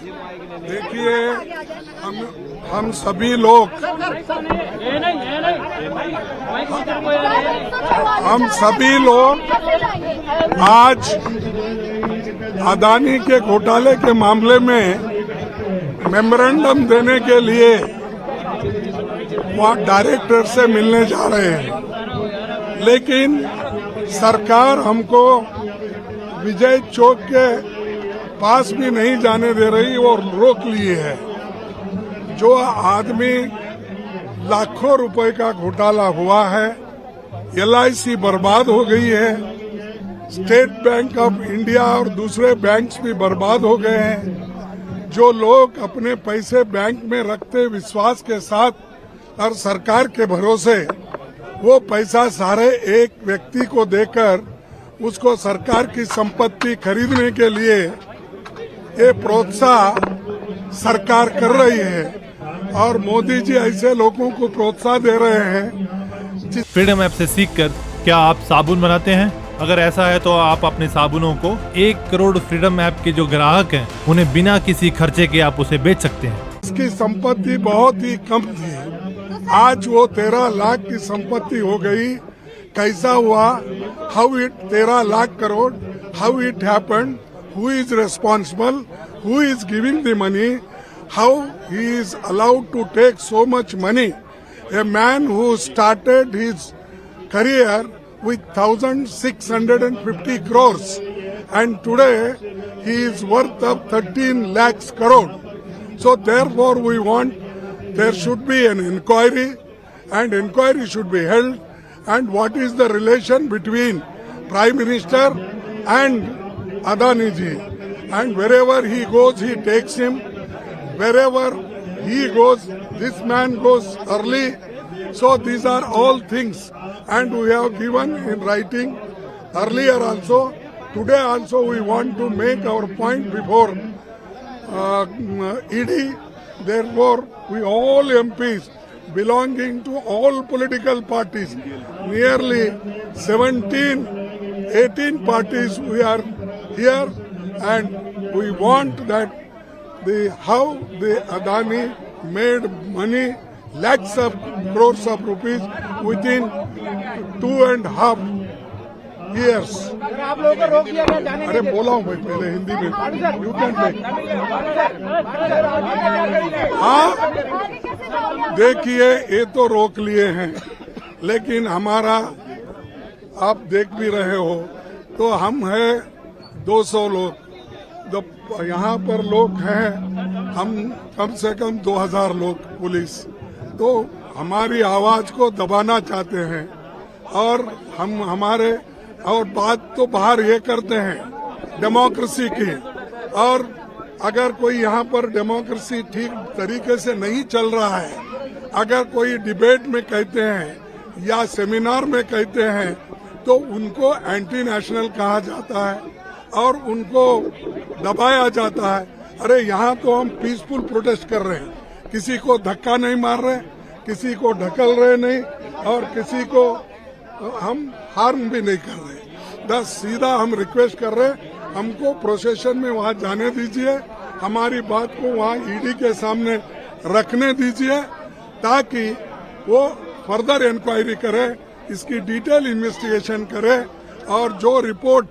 देखिए, हम सभी लोग आज अदानी के घोटाले के मामले में मेमोरेंडम देने के लिए वहाँ डायरेक्टर से मिलने जा रहे हैं, लेकिन सरकार हमको विजय चौक के पास भी नहीं जाने दे रही और रोक लिए है। जो आदमी लाखों रुपए का घोटाला हुआ है, LIC बर्बाद हो गई है, स्टेट बैंक ऑफ इंडिया और दूसरे बैंक्स भी बर्बाद हो गए हैं। जो लोग अपने पैसे बैंक में रखते विश्वास के साथ और सरकार के भरोसे वो पैसा सारे एक व्यक्ति को देकर उसको सरकार की संपत्ति खरीदने के लिए ये प्रोत्साहन सरकार कर रही है और मोदी जी ऐसे लोगों को प्रोत्साहन दे रहे हैं। फ्रीडम ऐप से सीखकर क्या आप साबुन बनाते हैं? अगर ऐसा है तो आप अपने साबुनों को 1 करोड़ फ्रीडम ऐप के जो ग्राहक हैं उन्हें बिना किसी खर्चे के आप उसे बेच सकते हैं। इसकी संपत्ति बहुत ही कम थी, आज वो 13 लाख की संपत्ति हो गई। कैसा हुआ? How it 13 lakh crore? How it happened? Who is responsible? Who is giving the money? How he is allowed to take so much money? A man who started his career with 1,650 crores and today he is worth of 13 lakhs crore. So therefore we want there should be an inquiry and inquiry should be held. And what is the relation between Prime Minister and Adani ji, and wherever he goes, he takes him. Wherever he goes, this man goes early. So these are all things, and we have given in writing earlier also. Today also we want to make our point before ED. Therefore, we all MPs belonging to all political parties, nearly 18 parties we are here, and we want that how the Adani made money, lakhs of crores of rupees within 2.5 years. अरे बोला हूँ भाई पहले हिंदी में, you can take. हाँ, देखिए ये तो रोक लिए हैं, लेकिन हमारा आप देख भी रहे हो तो हम है 200 लोग, जो यहाँ पर लोग हैं हम कम से कम 2000 लोग पुलिस, तो हमारी आवाज को दबाना चाहते हैं और हम हमारे और बात तो बाहर ये करते हैं डेमोक्रेसी की, और अगर कोई यहाँ पर डेमोक्रेसी ठीक तरीके से नहीं चल रहा है, अगर कोई डिबेट में कहते हैं या सेमिनार में कहते हैं तो उनको एंटी नेशनल कहा जाता है और उनको दबाया जाता है। अरे यहाँ तो हम पीसफुल प्रोटेस्ट कर रहे हैं, किसी को धक्का नहीं मार रहे, किसी को ढकल रहे नहीं और किसी को हम हार्म भी नहीं कर रहे। बस सीधा हम रिक्वेस्ट कर रहे हैं, हमको प्रोसेशन में वहाँ जाने दीजिए, हमारी बात को वहाँ ईडी के सामने रखने दीजिए ताकि वो फर्दर इंक्वायरी करे, इसकी डिटेल इन्वेस्टिगेशन करे और जो रिपोर्ट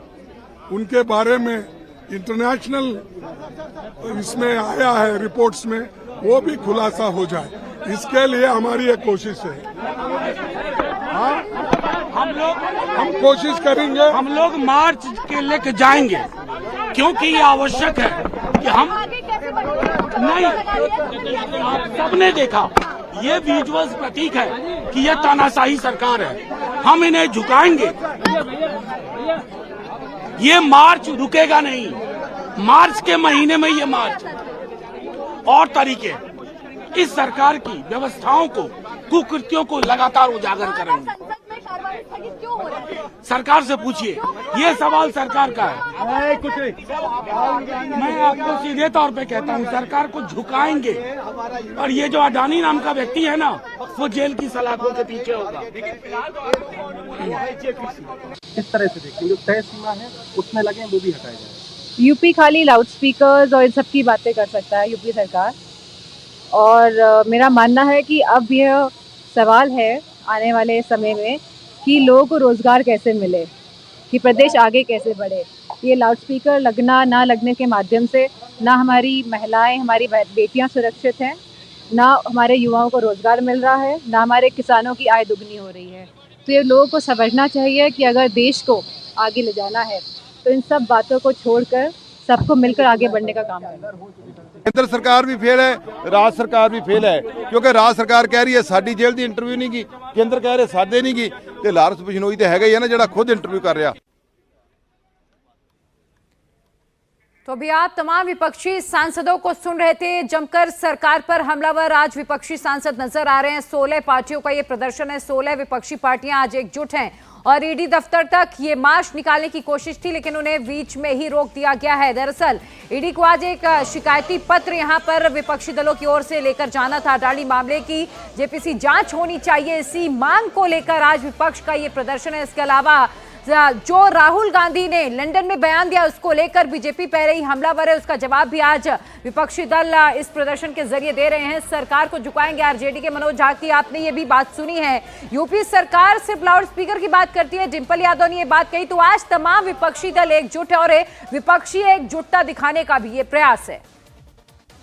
उनके बारे में इंटरनेशनल इसमें आया है रिपोर्ट्स में वो भी खुलासा हो जाए, इसके लिए हमारी एक कोशिश है। हाँ, हम कोशिश करेंगे, हम लोग मार्च के लेके जाएंगे क्योंकि ये आवश्यक है कि हम नहीं, सबने देखा ये विजुअल्स प्रतीक है कि ये तानाशाही सरकार है, हम इन्हें झुकाएंगे। ये मार्च रुकेगा नहीं, मार्च के महीने में ये मार्च और तरीके इस सरकार की व्यवस्थाओं को, कुकृत्यों को लगातार उजागर करेंगे। सरकार से पूछिए, ये सवाल सरकार का है। मैं आपको सीधे तौर पे कहता हूँ, सरकार को झुकाएंगे और ये जो अडानी नाम का व्यक्ति है ना, वो जेल की सलाखों के पीछे होगा। इस तरह से देखें, जो तय सीमा है उसमें लगे वो भी हटाए जाए। यूपी खाली लाउड स्पीकर्स और इन सब की बातें कर सकता है यूपी सरकार। और मेरा मानना है कि अब यह सवाल है आने वाले समय में कि लोगों को रोज़गार कैसे मिले, कि प्रदेश आगे कैसे बढ़े। ये लाउड स्पीकर लगना ना लगने के माध्यम से ना हमारी महिलाएं, हमारी बेटियां सुरक्षित हैं, ना हमारे युवाओं को रोज़गार मिल रहा है, ना हमारे किसानों की आय दुगनी हो रही है। तो ये लोगों को समझना चाहिए कि अगर देश को आगे ले जाना है तो इन सब बातों को छोड़कर सबको मिलकर आगे बढ़ने का काम करना है। केंद्र सरकार भी फेल है, राज्य सरकार भी फेल है, क्योंकि राज्य सरकार कह रही है साडी जेल दी इंटरव्यू नहीं की, केंद्र कह रहे साडे नहीं की, ते लारस बिश्नोई तो हैगा ही है ना जिहड़ा खुद इंटरव्यू कर रहा। तो अभी आप तमाम विपक्षी सांसदों को सुन रहे थे। जमकर सरकार पर हमलावर आज विपक्षी सांसद नजर आ रहे हैं। 16 पार्टियों का ये प्रदर्शन है, 16 विपक्षी पार्टियां आज एकजुट हैं और ईडी दफ्तर तक ये मार्च निकालने की कोशिश थी, लेकिन उन्हें बीच में ही रोक दिया गया है। दरअसल ईडी को आज एक शिकायती पत्र यहां पर विपक्षी दलों की ओर से लेकर जाना था। अडानी मामले की जेपीसी जांच होनी चाहिए, इसी मांग को लेकर आज विपक्ष का ये प्रदर्शन है। इसके अलावा जो राहुल गांधी ने लंदन में बयान दिया उसको लेकर बीजेपी पहले ही हमलावर है, उसका जवाब भी आज विपक्षी दल इस प्रदर्शन के जरिए दे रहे हैं। सरकार को झुकाएंगे। आरजेडी के मनोज झा की आपने ये भी बात सुनी है। यूपी सरकार सिर्फ लाउड स्पीकर की बात करती है, डिंपल यादव ने ये बात कही। तो आज तमाम विपक्षी दल एकजुट है और विपक्षी एकजुटता दिखाने का भी ये प्रयास है।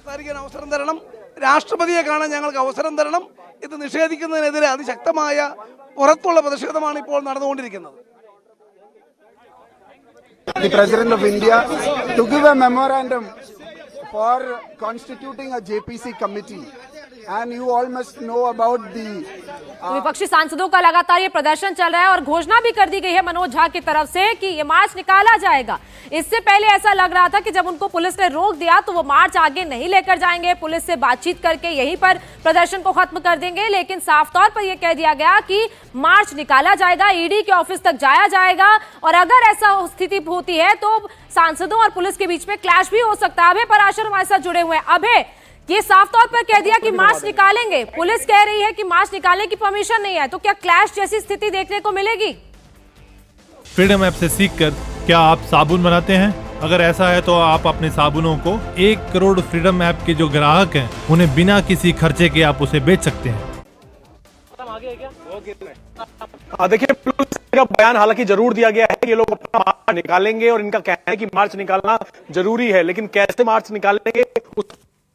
അവസരം തരണം, രാഷ്ട്രപതിയെ കാണാൻ ഞങ്ങൾക്ക് അവസരം തരണം. ഇത് നിഷേധിക്കുന്നതിനെതിരെ അതിശക്തമായ പുറത്തുള്ള പ്രതിഷേധമാണ് ഇപ്പോൾ നടന്നുകൊണ്ടിരിക്കുന്നത്. The President of India to give a memorandum for constituting a JPC committee, and you all must know about the विपक्षी सांसदों का लगातार ये प्रदर्शन चल रहा है और घोषणा भी कर दी गई है मनोज झा की तरफ से कि ये मार्च निकाला जाएगा। इससे पहले ऐसा लग रहा था कि जब उनको पुलिस ने रोक दिया तो वो मार्च आगे नहीं लेकर जाएंगे, पुलिस से बातचीत करके यहीं पर प्रदर्शन को खत्म कर देंगे। लेकिन साफ तौर पर यह कह दिया गया कि मार्च निकाला जाएगा, ईडी के ऑफिस तक जाया जाएगा और अगर ऐसा स्थिति होती है तो सांसदों और पुलिस के बीच में क्लैश भी हो सकता है। अभय पराशर हमारे साथ जुड़े हुए हैं। अभय, ये साफ तौर पर कह दिया कि मार्च निकालेंगे, पुलिस कह रही है कि मार्च निकालने की परमिशन नहीं है, तो क्या क्लैश जैसी स्थिति देखने को मिलेगी? फ्रीडम ऐप से सीखकर क्या आप साबुन बनाते हैं? अगर ऐसा है तो आप अपने साबुनों को 1 करोड़ फ्रीडम ऐप के जो ग्राहक हैं उन्हें बिना किसी खर्चे के आप उसे बेच सकते हैं। देखिए, पुलिस का बयान हालांकि जरूर दिया गया है कि ये लोग अपना मार्च निकालेंगे और इनका कहना है कि मार्च निकालना जरूरी है, लेकिन कैसे मार्च निकालेंगे उस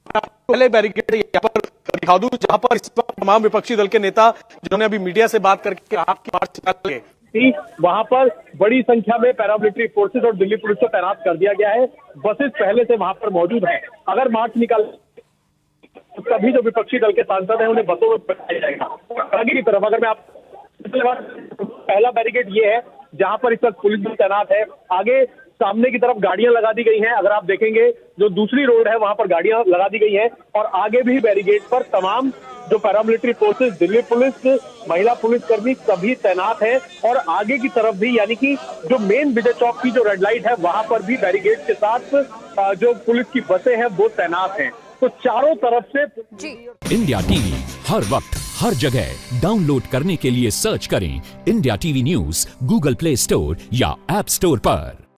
पहले बैरिकेड यहाँ पर दिखा दूं, जहां पर इस वक्त तमाम विपक्षी दल के नेता जिन्होंने अभी मीडिया से बात करके आपकी मार्च निकालेंगे, वहां पर बड़ी संख्या में पैरामिलिट्री फोर्सेस और दिल्ली पुलिस को तैनात कर दिया गया है। बसेस पहले से वहां पर मौजूद है। अगर मार्च निकाल तभी जो विपक्षी दल के सांसद हैं उन्हें बसों में बैठाया जाएगा। आगे की तरफ अगर मैं आप पहला बैरिकेड ये है जहां पर इस वक्त पुलिस भी तैनात है। आगे सामने की तरफ गाड़ियां लगा दी गई हैं। अगर आप देखेंगे जो दूसरी रोड है वहां पर गाड़ियां लगा दी गई हैं और आगे भी बैरिकेड पर तमाम जो पैरामिलिट्री फोर्सेस, दिल्ली पुलिस, महिला पुलिसकर्मी सभी तैनात हैं और आगे की तरफ भी यानी कि जो मेन विजय चौक की जो रेड लाइट है वहां पर भी बैरिकेड के साथ जो पुलिस की बसें हैं वो तैनात हैं। तो चारों तरफ से इंडिया टीवी हर वक्त हर जगह डाउनलोड करने के लिए सर्च करें India TV news Google play store या ऐप स्टोर पर।